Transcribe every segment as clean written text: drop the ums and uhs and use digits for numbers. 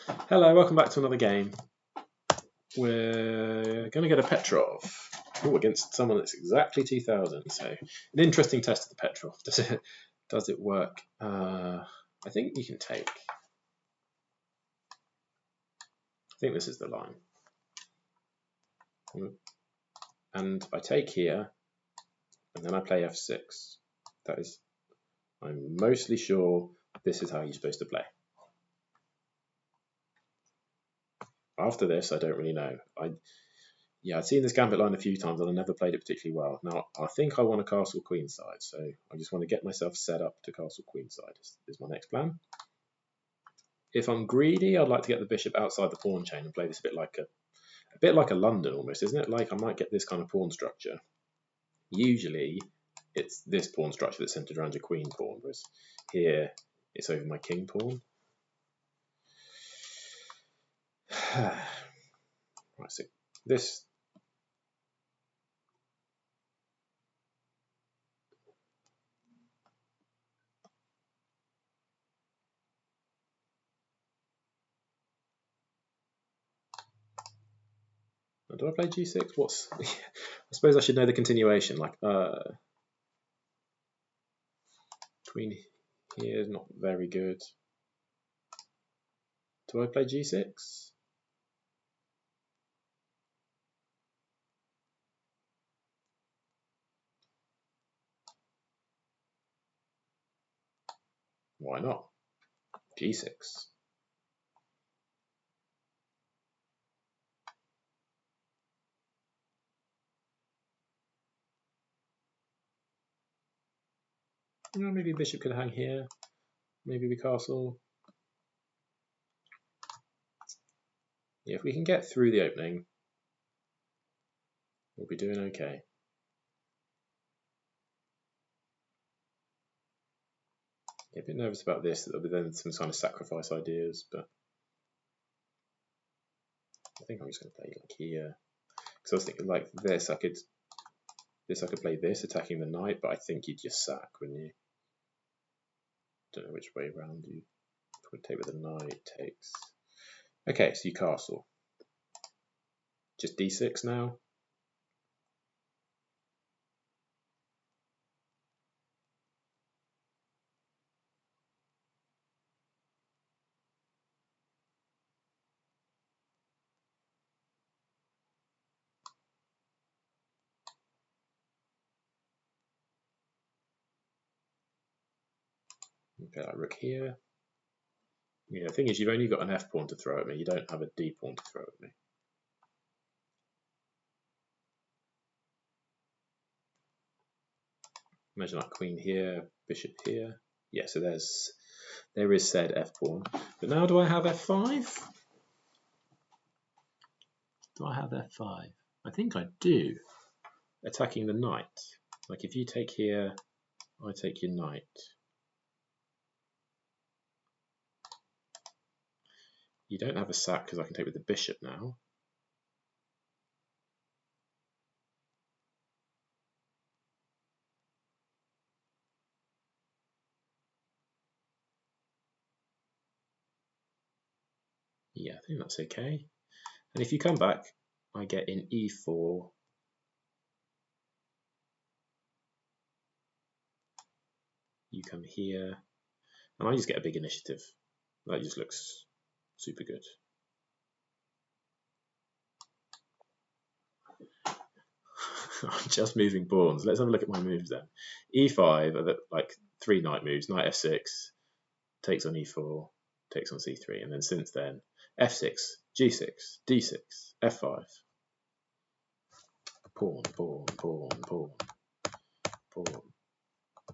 Hello, welcome back to another game. We're going to get a Petrov against someone that's exactly 2000. So an interesting test of the Petrov. Does it work? I think you can take. I think this is the line. And I take here, and then I play f6. That is, I'm mostly sure this is how you're supposed to play. After this, I don't really know. I'd seen this gambit line a few times and I never played it particularly well. Now, I think I want a castle queenside, so I just want to get myself set up to castle queenside is my next plan. If I'm greedy, I'd like to get the bishop outside the pawn chain and play this a bit like a London almost, isn't it? Like I might get this kind of pawn structure. Usually, it's this pawn structure that's centered around your queen pawn, whereas here it's over my king pawn. Right, so this. Do I play g6? I suppose I should know the continuation. Like queen here is not very good. Do I play g6? Why not? g6. Maybe bishop could hang here. Maybe we castle. Yeah, if we can get through the opening, we'll be doing okay. Yeah, a bit nervous about this. There'll be then some kind of sacrifice ideas, but I think I'm just going to play like here. Because I was thinking like this, I could play this, attacking the knight, but I think you'd just sack, wouldn't you? Don't know which way around you would take with the knight takes. Okay, so you castle. Just d6 now. Okay, like rook here. Yeah, the thing is, you've only got an f pawn to throw at me. You don't have a d pawn to throw at me. Imagine like queen here, bishop here. Yeah, so there is said f pawn. But now do I have f5? Do I have f5? I think I do. Attacking the knight. Like if you take here, I take your knight. You don't have a sack because I can take with the bishop now. Yeah, I think that's okay. And if you come back, I get in e4. You come here, and I just get a big initiative. That just looks super good. I'm just moving pawns. Let's have a look at my moves then. e5 are the, like 3 knight moves. Knight f6 takes on e4, takes on c3, and then since then f6, g6, d6, f5. Pawn, pawn, pawn, pawn, pawn.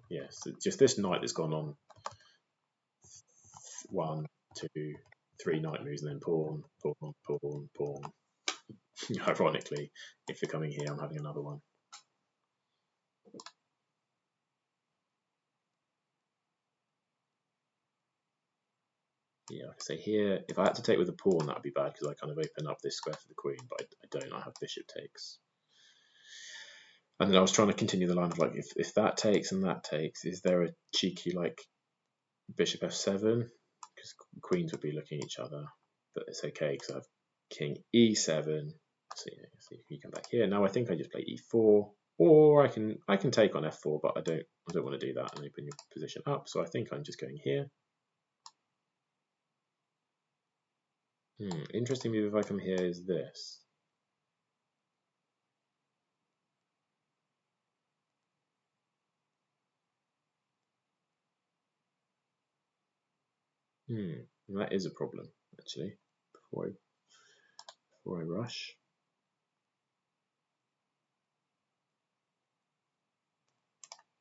Yes, so just this knight that's gone on 1, 2, 3 knight moves, and then pawn, pawn, pawn, pawn. Ironically, if you're coming here, I'm having another one. Yeah, like I say here, if I had to take with a pawn, that would be bad because I kind of open up this square for the queen, but I don't. I have bishop takes. And then I was trying to continue the line of like, if that takes and that takes, is there a cheeky like bishop f7? Because queens would be looking at each other. but it's okay because I have king e7. So yeah, so you come back here. Now I think I just play e4, or I can take on f4, but I don't want to do that and open your position up. So I think I'm just going here. Interesting move if I come here is this. That is a problem actually. Before I rush.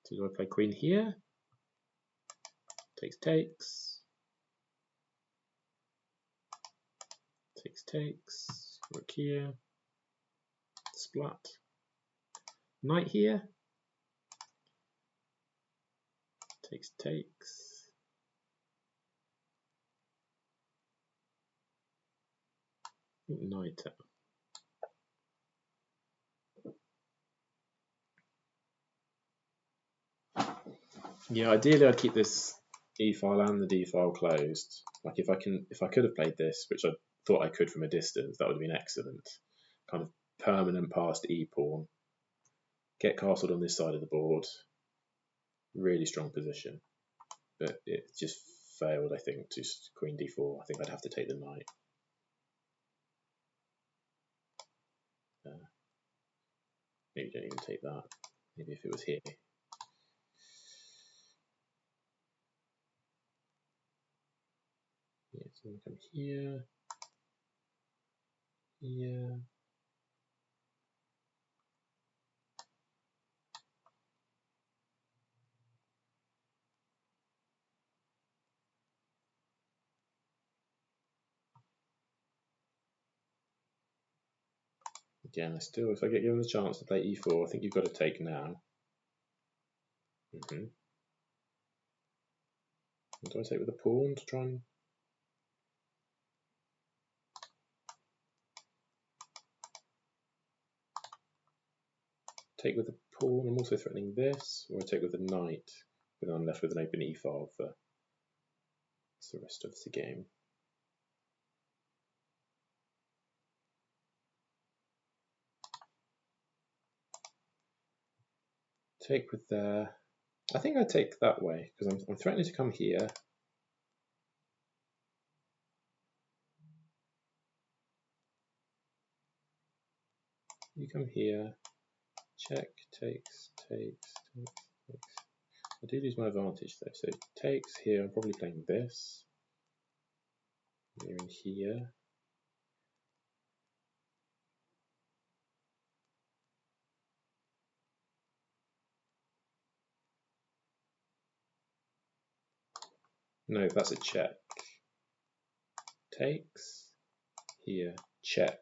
So do I play queen here? Takes. Takes. Rook here. Splat. Knight here. Takes. Knight. Yeah, ideally I'd keep this E file and the D file closed. Like if I could have played this, which I thought I could from a distance, that would have been excellent. Kind of permanent past E pawn. Get castled on this side of the board. Really strong position. But it just failed, I think, to queen d4. I think I'd have to take the knight. Maybe don't even take that. Maybe if it was here. Yeah, so I'm gonna come here. Here. Again, if I get given the chance to play e4, I think you've got to take now. Do I take with a pawn to try and... Take with a pawn, I'm also threatening this, or I take with a knight, but then I'm left with an open e file for the rest of the game. Take with there. I think I take that way because I'm threatening to come here. You come here. Check, takes. I do lose my advantage though. So takes here. I'm probably playing this. You're in here. No, that's a check. Takes here. Check.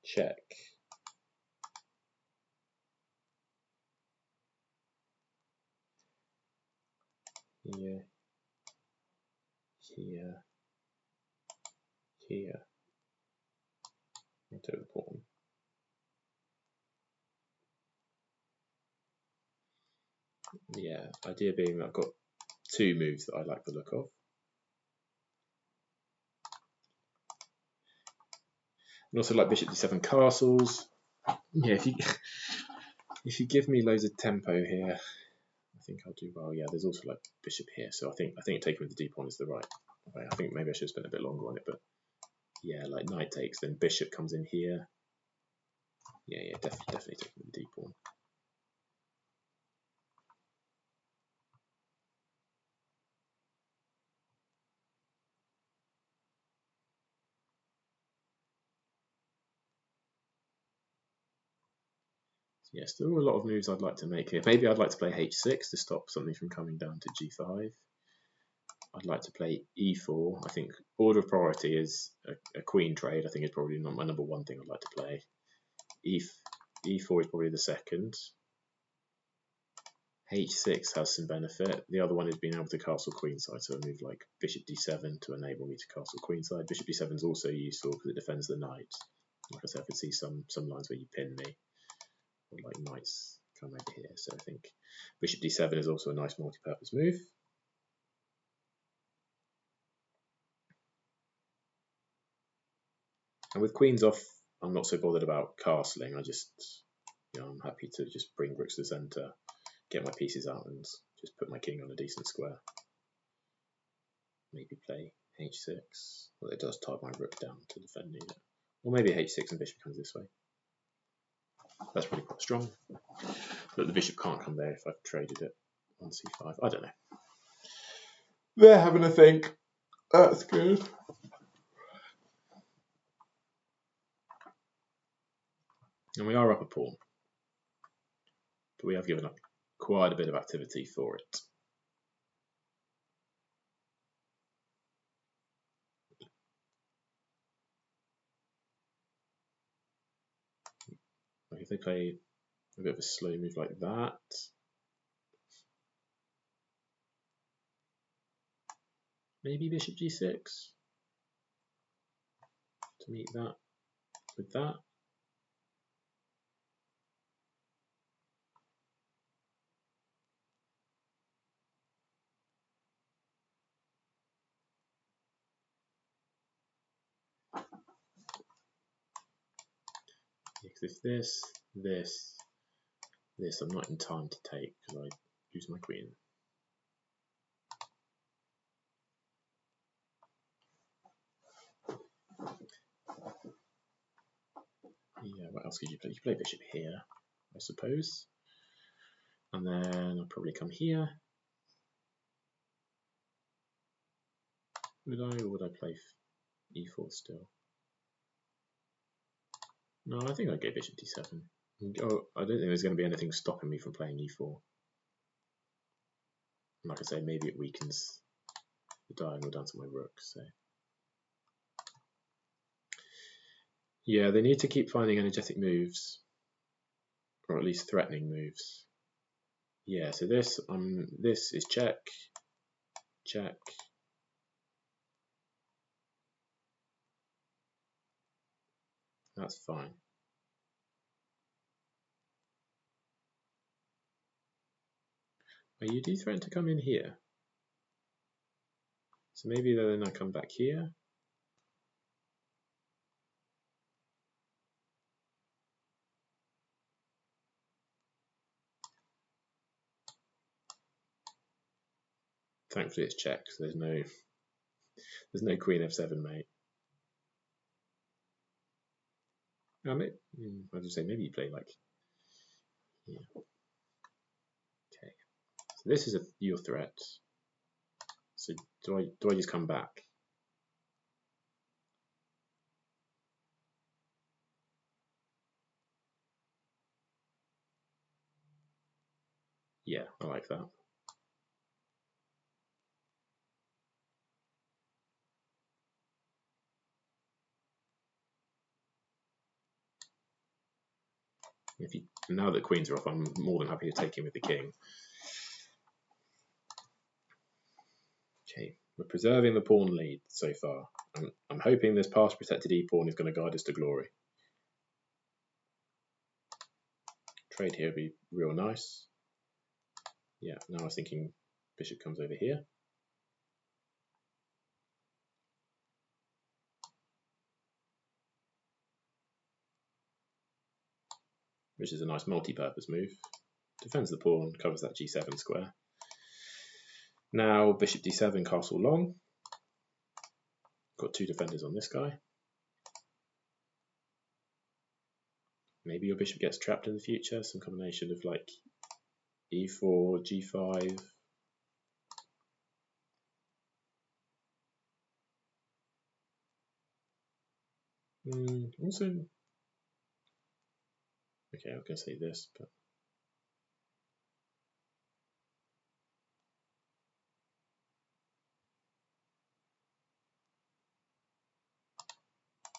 Check. Here. I'll take the pawn. Yeah, idea being that I've got two moves that I like the look of. And also like bishop d7 castles. Yeah, if you give me loads of tempo here, I think I'll do well. Yeah, there's also like bishop here, so I think taking with the d pawn is the right way. I think maybe I should have spent a bit longer on it, but yeah, like knight takes, then bishop comes in here. Yeah, definitely taking with the d pawn. Yeah, still a lot of moves I'd like to make here. Maybe I'd like to play h6 to stop something from coming down to g5. I'd like to play e4. I think order of priority is a queen trade. I think it's probably not my number one thing I'd like to play. e4 is probably the second. h6 has some benefit. The other one is being able to castle queenside, so a move like bishop d7 to enable me to castle queenside. Bishop d7 is also useful because it defends the knight. Like I said, I could see some lines where you pin me, or like knights come over here. So I think bishop d7 is also a nice multi-purpose move. And with queens off, I'm not so bothered about castling. I just, I'm happy to just bring rooks to the centre, get my pieces out, and just put my king on a decent square. Maybe play h6. Well, it does tie my rook down to defending it. Or maybe h6 and bishop comes this way. That's probably quite strong. But the bishop can't come there if I've traded it on c5. I don't know. They're having a think. That's good. And we are up a pawn. But we have given up quite a bit of activity for it. Like if they play a bit of a slow move like that, maybe bishop g6 to meet that with that. Because if this, I'm not in time to take because I lose my queen. Yeah, what else could you play? You play bishop here, I suppose. And then I'll probably come here. Would I, or would I play e4 still? No, I think I'd go bishop d7. Oh, I don't think there's going to be anything stopping me from playing e4. And like I say, maybe it weakens the diagonal down to my rook. So yeah, they need to keep finding energetic moves, or at least threatening moves. Yeah, so this is check, check. That's fine. But you do threaten to come in here. So maybe then I come back here. Thankfully it's check, so there's no queen f7, mate. I just say maybe you play like here. Okay. So this is your threat. So do I just come back? Yeah, I like that. Now that queens are off, I'm more than happy to take him with the king. Okay, we're preserving the pawn lead so far. I'm hoping this pass protected e-pawn is going to guide us to glory. Trade here would be real nice. Yeah, now I was thinking bishop comes over here. Which is a nice multi-purpose move. Defends the pawn, covers that g7 square. Now bishop d7, castle long. Got two defenders on this guy. Maybe your bishop gets trapped in the future, some combination of like e4, g5. Also, okay, I was going to say this, but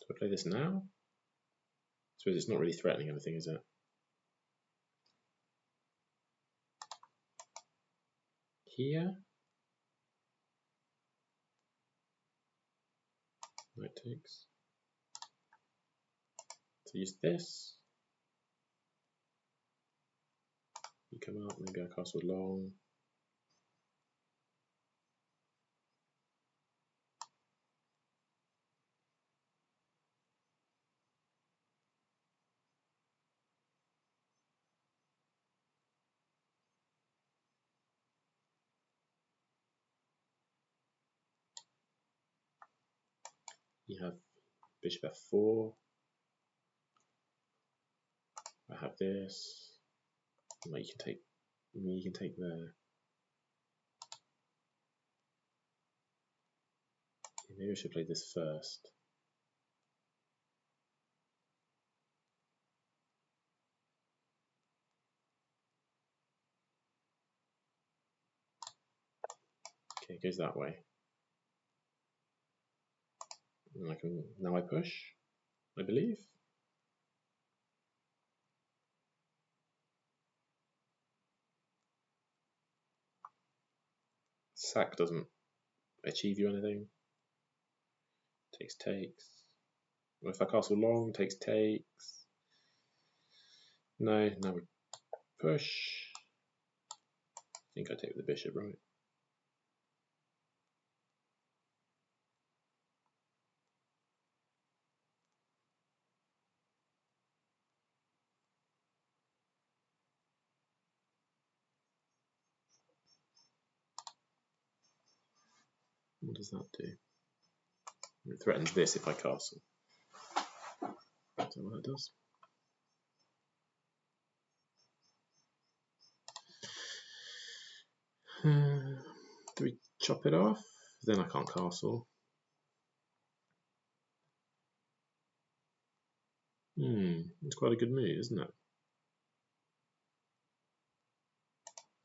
do I play this now? I suppose it's not really threatening anything, is it? Here, knight takes. So use this. You come out, maybe I castle long. You have bishop f4. I have this. Well, you can take there. Maybe I should play this first. Okay, it goes that way. And I can now I push, I believe. Sack doesn't achieve you anything. Takes. Well, if I castle long, takes. No, now we push. I think I take the bishop, right? What does that do? It threatens this if I castle. Is that what it does? Do we chop it off? Then I can't castle. It's quite a good move, isn't it?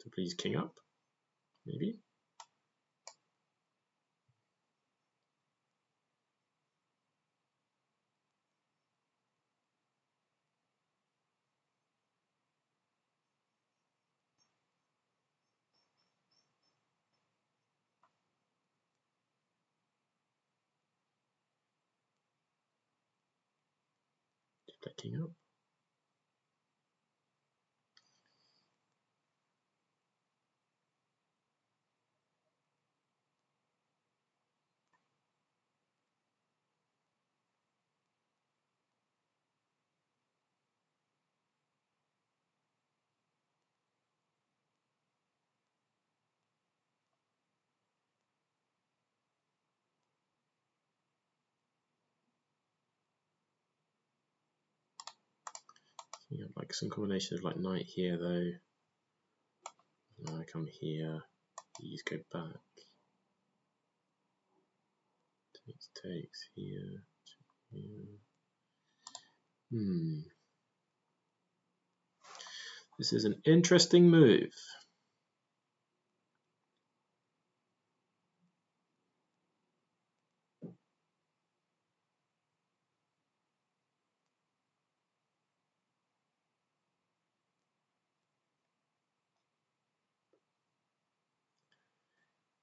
So please king up, maybe. Play king up. You have like some combination of like knight here though. I come here. These go back. Takes here. This is an interesting move.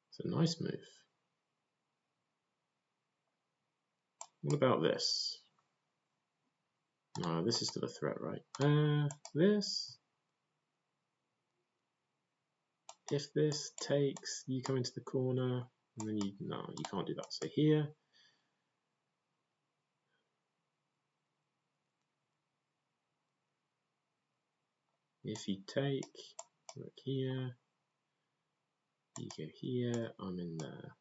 It's a nice move. What about this? No, this is still a threat, right? This. If this takes, you come into the corner, and then no, you can't do that. So here. If you take, look here, you go here, I'm in there.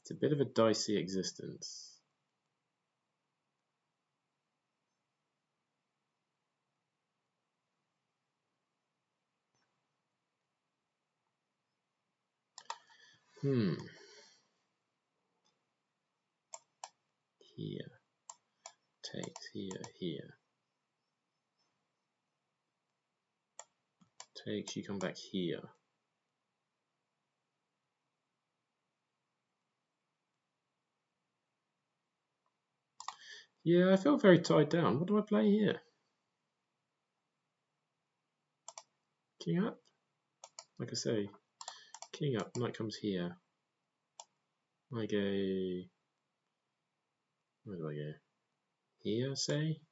It's a bit of a dicey existence. Here, takes here. Takes, you come back here. Yeah, I feel very tied down. What do I play here? King up? Like I say, king up, knight comes here. I go... Where do I go? Here, say?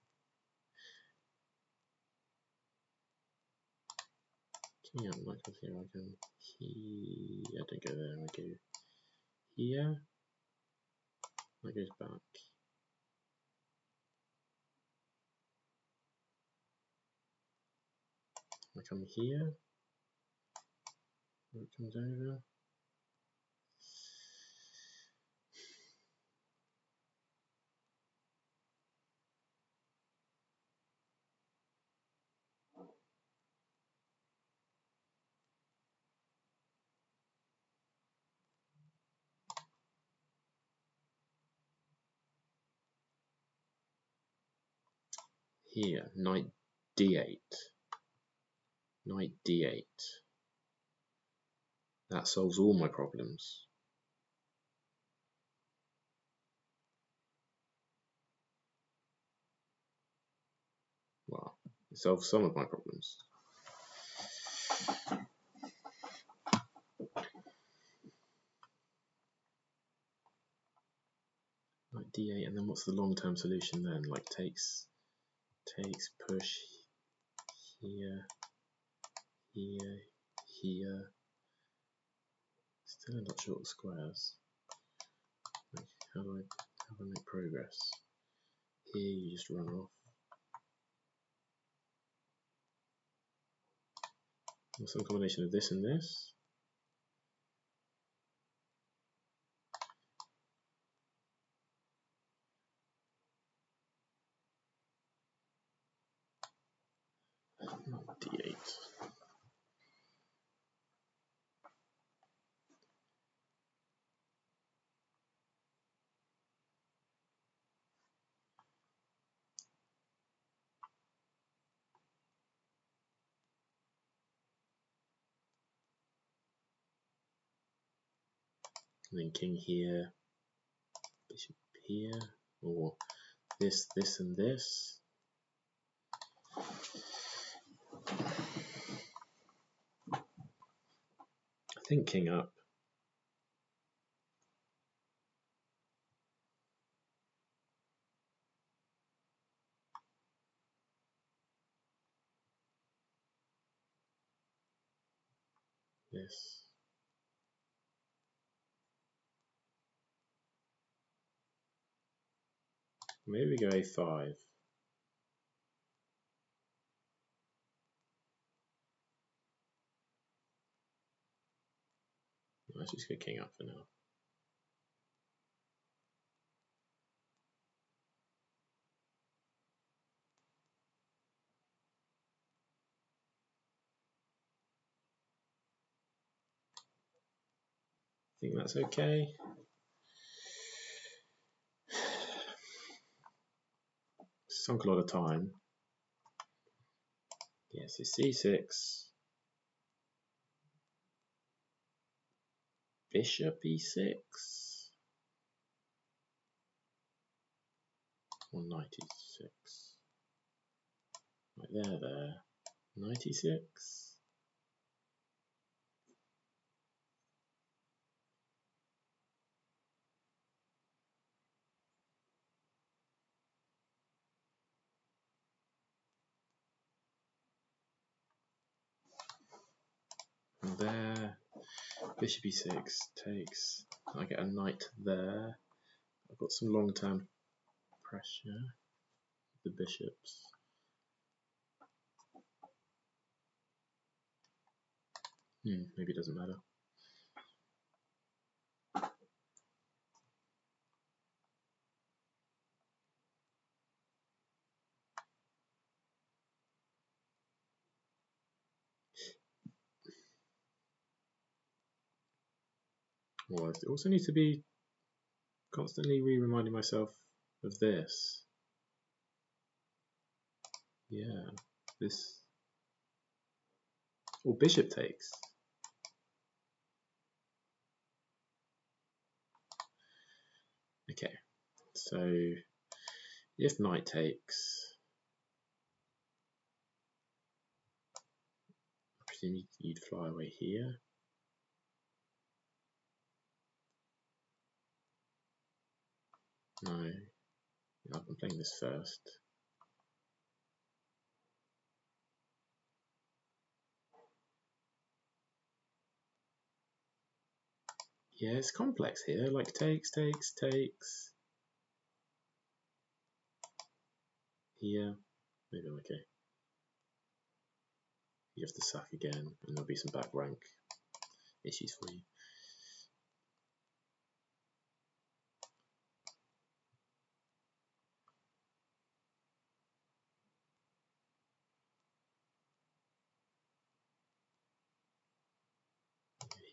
King up, knight comes here. I go here. I don't go there. I go here. That goes back. I come here. It comes over. here, knight d8. Knight d8. That solves all my problems. Well, it solves some of my problems. Knight d8, and then what's the long-term solution then? Like takes, push, here, here, here. Still end up short of squares. Like, how do I make progress? Here you just run off. Some combination of this and this. D8. And then king here, bishop here, or this, this, and this. I think king up. This. Maybe we go a5. Let's just go king up for now. I think that's okay. Sunk a lot of time. Yes, it's c6. Bishop e6. Or knight e6. Right there. Knight e6. And there. Bishop e6 takes. I get a knight there. I've got some long-term pressure. The bishops. Maybe it doesn't matter. Well, I also need to be constantly reminding myself of this. Yeah, this. Or bishop takes. Okay, so if knight takes, I presume you'd fly away here. No, I'm playing this first. Yeah, it's complex here, like takes. Here, maybe I'm okay. You have to sack again, and there'll be some back rank issues for you.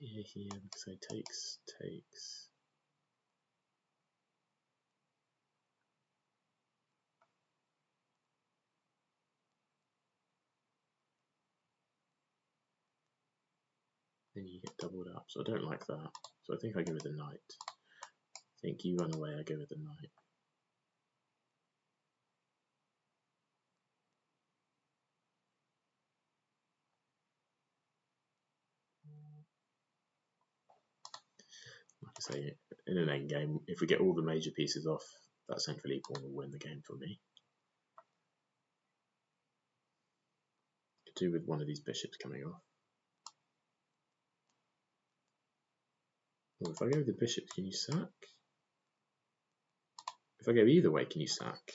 Here, because I takes. then you get doubled up. So I don't like that. So I think I go with the knight. I think you run away, I go with the knight. Like I say, in an endgame, if we get all the major pieces off, that central pawn will win the game for me. Could do with one of these bishops coming off. Well, if I go with the bishops, can you sack? If I go either way, can you sack?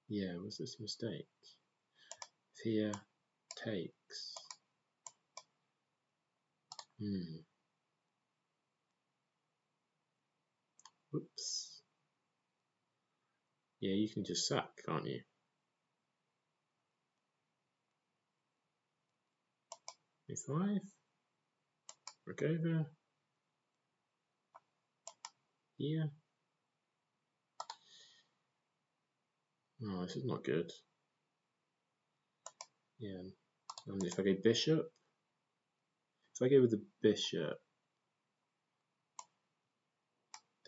Yeah, was this a mistake? Here takes. Whoops. Yeah, you can just sack, can't you? A5. Rook over. Here. Oh, this is not good. Yeah. And if I go bishop, if I go with the bishop,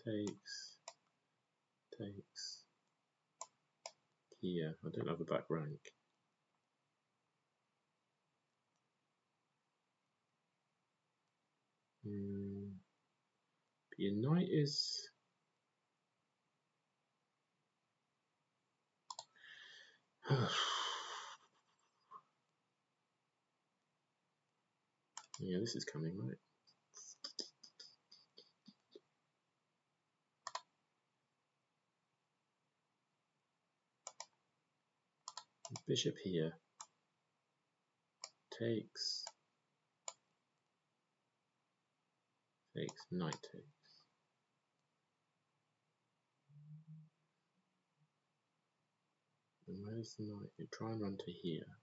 takes, here. I don't have a back rank. But your knight is. Yeah, this is coming, right? Bishop here. Takes, knight takes. And where's the knight? You try and run to here.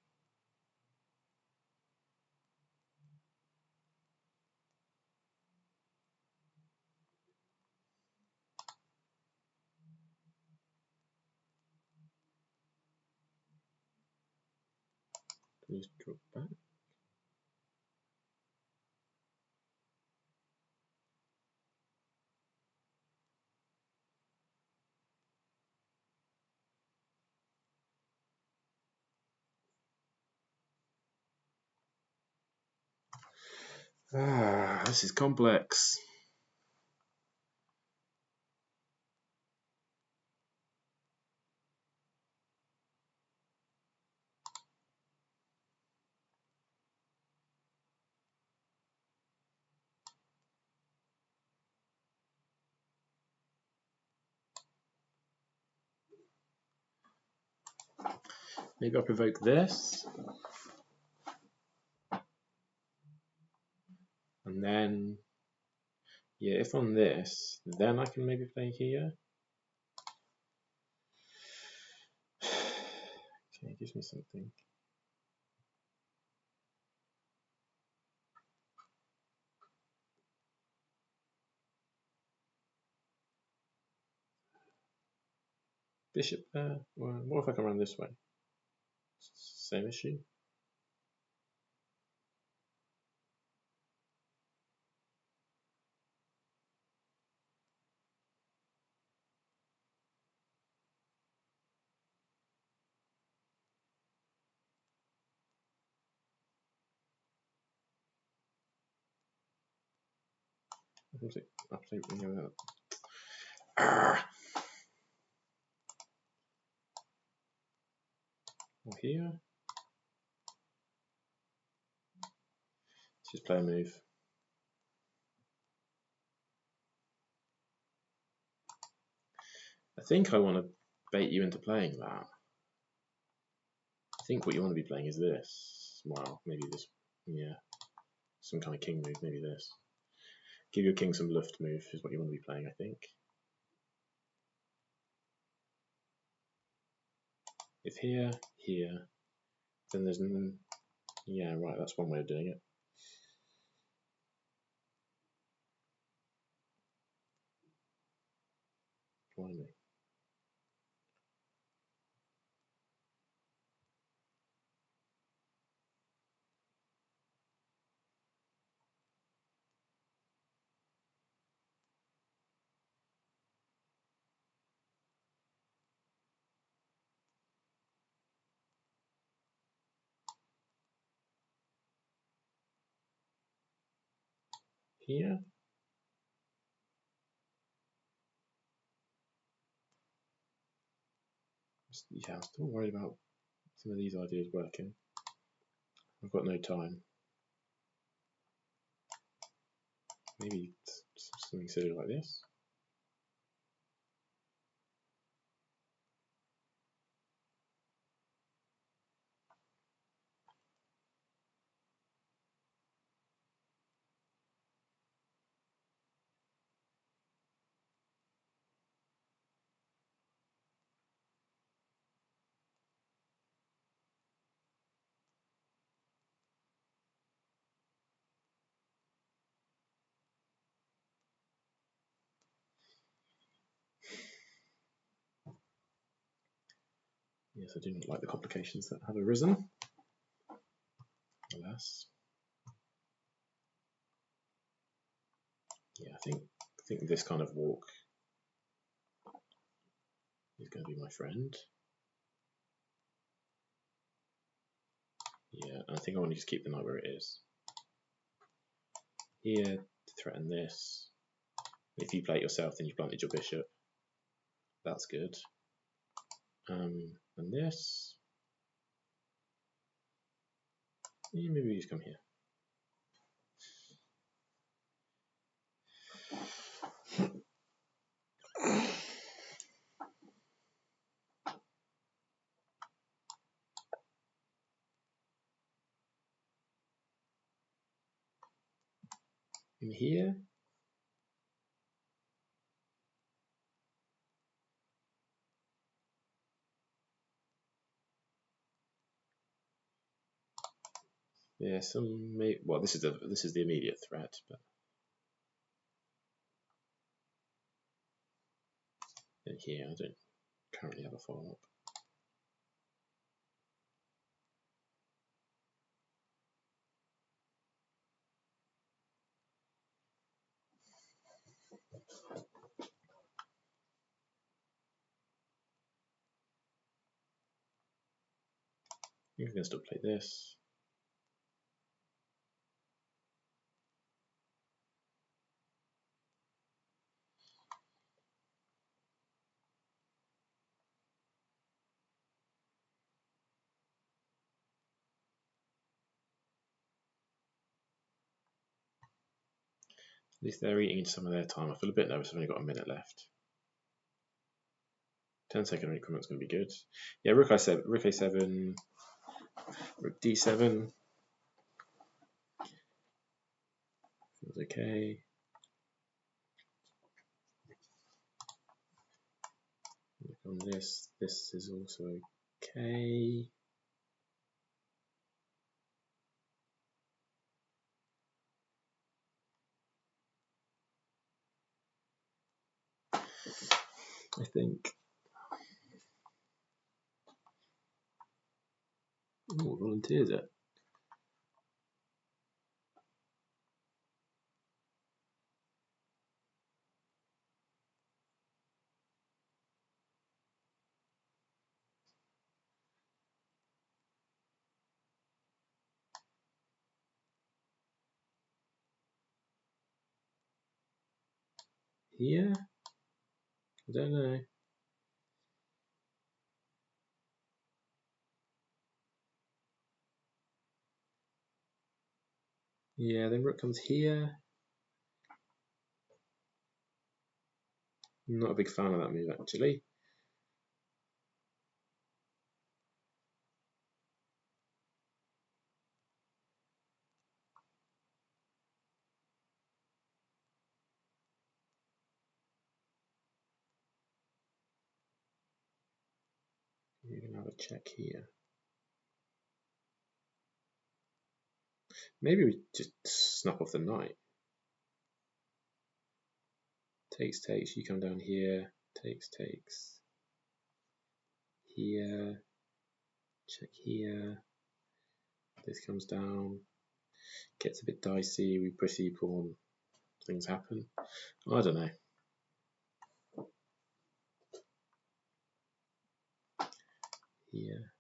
Please drop back. This is complex. Maybe I'll provoke this. And then, yeah, if on this, then I can maybe play here. Okay, it gives me something. Bishop there. Well, what if I come around this way? Same issue. Absolutely no. Or here. Let's just play a move. I think I want to bait you into playing that. I think what you want to be playing is this. Well, maybe this. Yeah. Some kind of king move, maybe this. Give your king some luft move is what you want to be playing, I think. If here, then there's yeah, right, that's one way of doing it. Blimey. here. Yeah, I'm still worried about some of these ideas working. I've got no time. Maybe something silly like this. Yes, I do not like the complications that have arisen. Alas. Yeah, I think this kind of walk is going to be my friend. Yeah, and I think I want to just keep the knight where it is. Here to threaten this. If you play it yourself, then you've blunted your bishop. That's good. And this. Yeah, maybe we just come here. In here. Yeah, well, this is the immediate threat, but in here I don't currently have a follow-up. I think I can still play this. At least they're eating into some of their time. I feel a bit nervous. I've only got a minute left. 10-second increment's going to be good. Yeah, rook a7, rook d7. Feels okay. Look on this. This is also okay. I think. Oh, volunteers it. Here? I don't know. Yeah, then rook comes here. I'm not a big fan of that move, actually. You're going to have a check here. Maybe we just snap off the knight. Takes, takes. You come down here. Takes, takes. Here. Check here. This comes down. Gets a bit dicey. We proceed pawn. Things happen. I don't know. Here.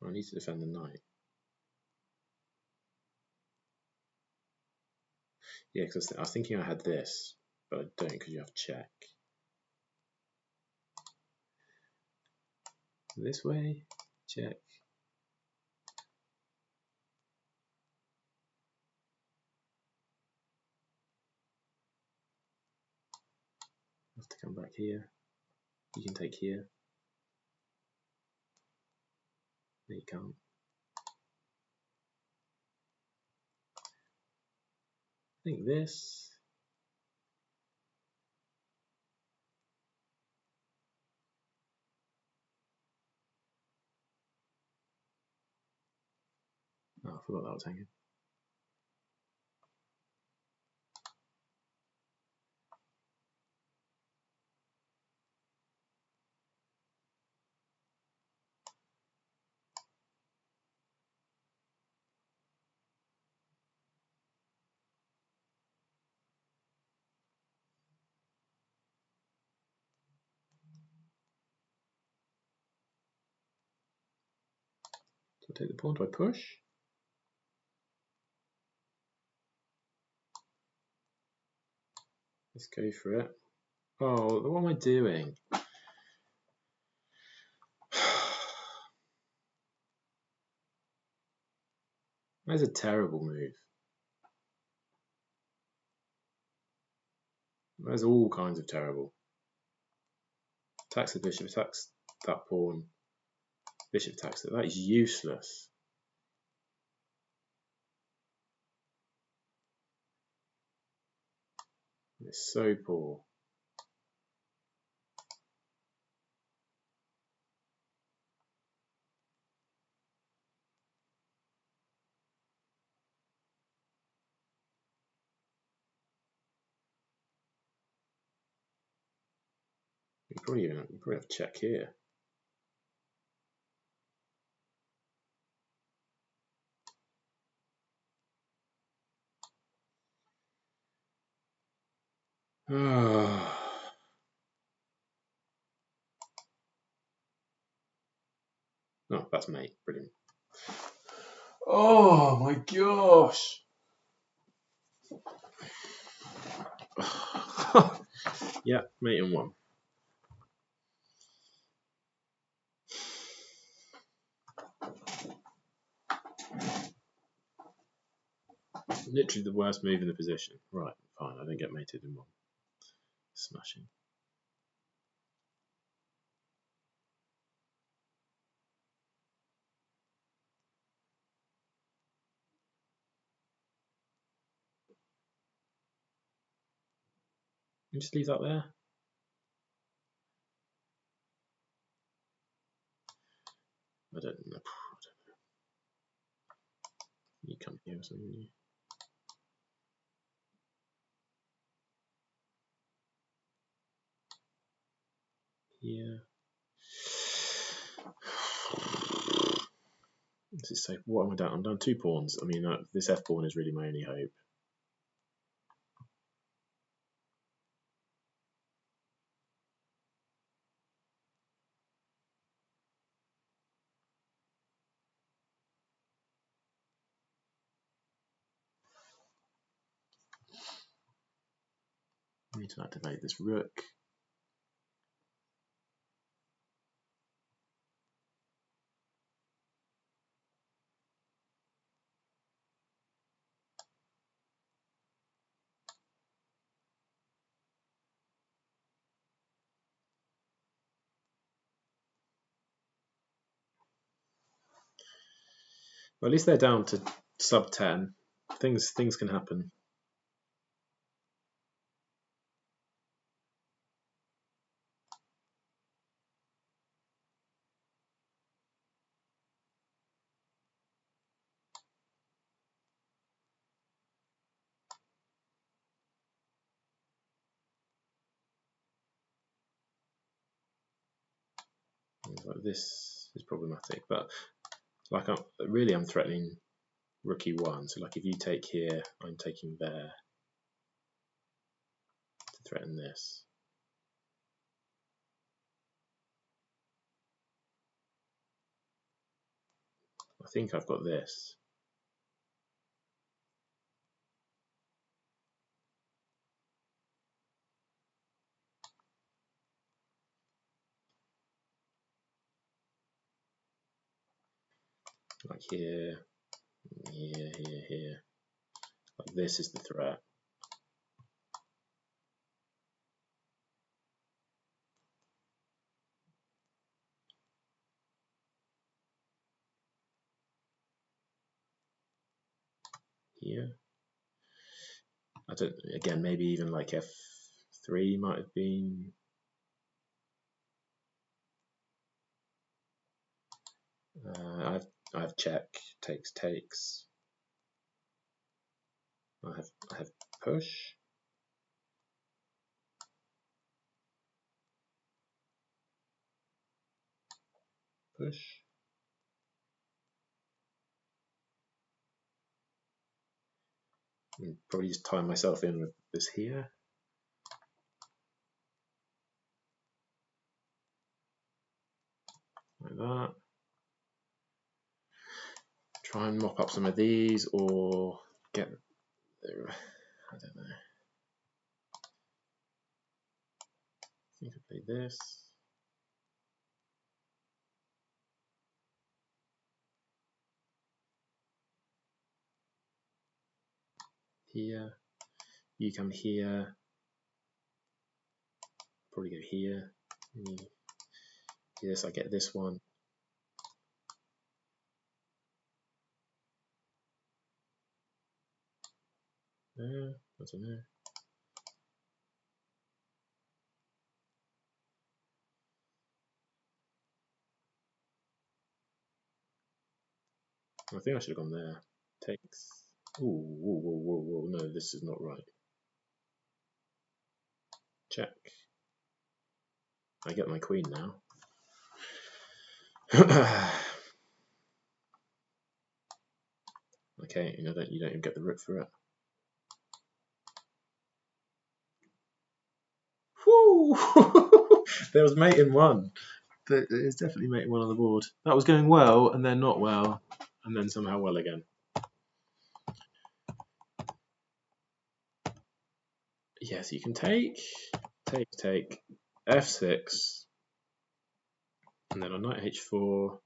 I need to defend the knight. Yeah, because I was thinking I had this, but I don't because you have check. This way, check. I have to come back here. You can take here. No, you can't. I think this. Oh, I forgot that was hanging. Do I take the pawn? Do I push? Let's go for it. Oh, what am I doing? That's a terrible move. That's all kinds of terrible. Attacks the bishop, attacks that pawn. Bishop attacks it. That is useless. It's so poor. You probably have to check here. Oh, that's mate. Brilliant. Oh my gosh. Yeah, mate and one. Literally the worst move in the position. Right, fine. I don't get mated in one. Smashing. You just leave that there. I don't know. You come here or something. Yeah. This is safe. What am I down? I'm down 2 pawns. I mean, this F pawn is really my only hope. I need to activate this rook. Well, at least they're down to sub 10. Things can happen. Like this is problematic, but like I'm threatening rook e1. So like if you take here, I'm taking there to threaten this. I think I've got this. like here, here, here, here. Like this is the threat. Here. I don't. Again, maybe even like f3 might have been. I have check, takes. I have push. Push. And probably just tie myself in with this here. Like that. Try and mop up some of these or get I don't know. I think I play this. Here. You come here. Probably go here. Yes, I get this one. I don't know. I think I should have gone there. Takes. Ooh, whoa. No, this is not right. Check. I get my queen now. Okay, you don't even get the rook for it. Woo! There was mate in one. There's definitely mate in one on the board. That was going well, and then not well, and then somehow well again. Yes, you can take, f6, and then on knight h4,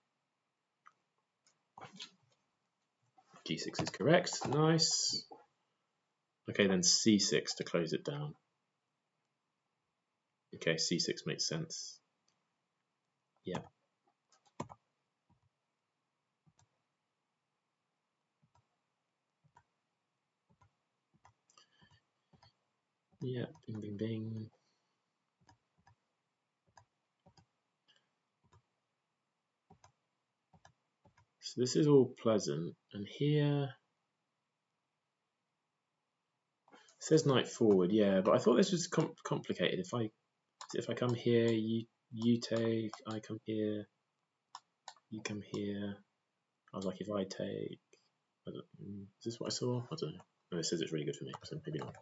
g6 is correct. Nice. Okay, then c6 to close it down. Okay, c6 makes sense. Yeah. Yeah, bing, bing, bing. So this is all pleasant, and here it says knight forward, yeah, but I thought this was complicated. If I come here, you take, I come here, you come here. I was like, if I take, is this what I saw? I don't know. No, it says it's really good for me, so maybe not.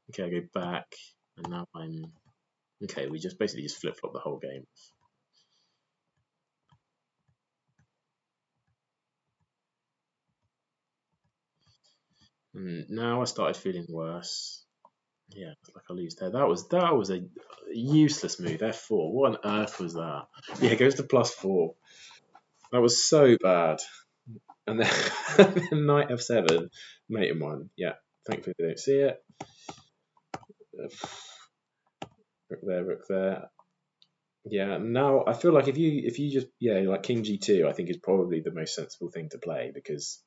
Okay, I go back, and now I'm okay. We just basically just flip flop the whole game. And now I started feeling worse. Yeah, like I lose there. That was a useless move. F4. What on earth was that? Yeah, it goes to +4. That was so bad. And then knight f7, mate in one. Yeah, thankfully they don't see it. Rook there. Yeah, now I feel like if you just like king g2, I think is probably the most sensible thing to play because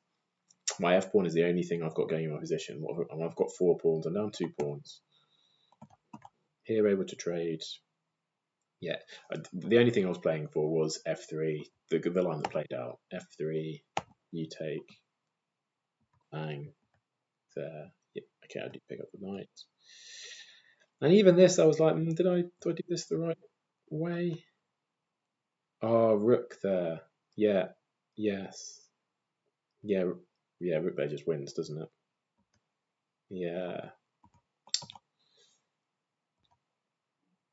my f pawn is the only thing I've got going in my position. I've got 4 pawns. I'm down 2 pawns. Here able to trade. Yeah, the only thing I was playing for was f3. The line that played out. F3. You take. Bang. There. Yeah, okay, I do pick up the knight. And even this, I was like, do I do this the right way? Oh, rook there. Yeah. Yes. Yeah. Yeah. Rook there just wins, doesn't it? Yeah.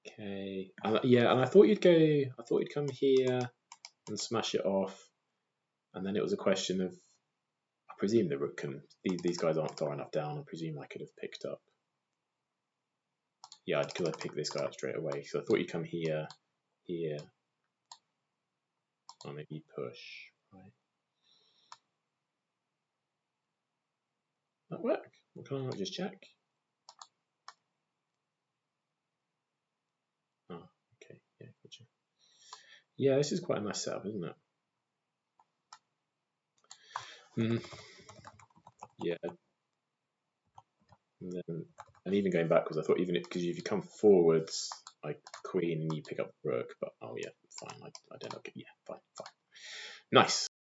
Okay. Yeah, and I thought you'd go. I thought you'd come here and smash it off, and then it was a question of. I presume the rook can. These guys aren't far enough down. I presume I could have picked up. Yeah, because I picked this guy up straight away. So I thought you'd come here, here, or maybe push. Right. That work? Well, can I not just check? Oh, okay. Yeah, gotcha. Yeah, this is quite a nice setup, isn't it? Yeah. And even going backwards, I thought even because if you come forwards, like queen, and you pick up rook, but oh yeah, fine. I don't know. Yeah, fine. Nice.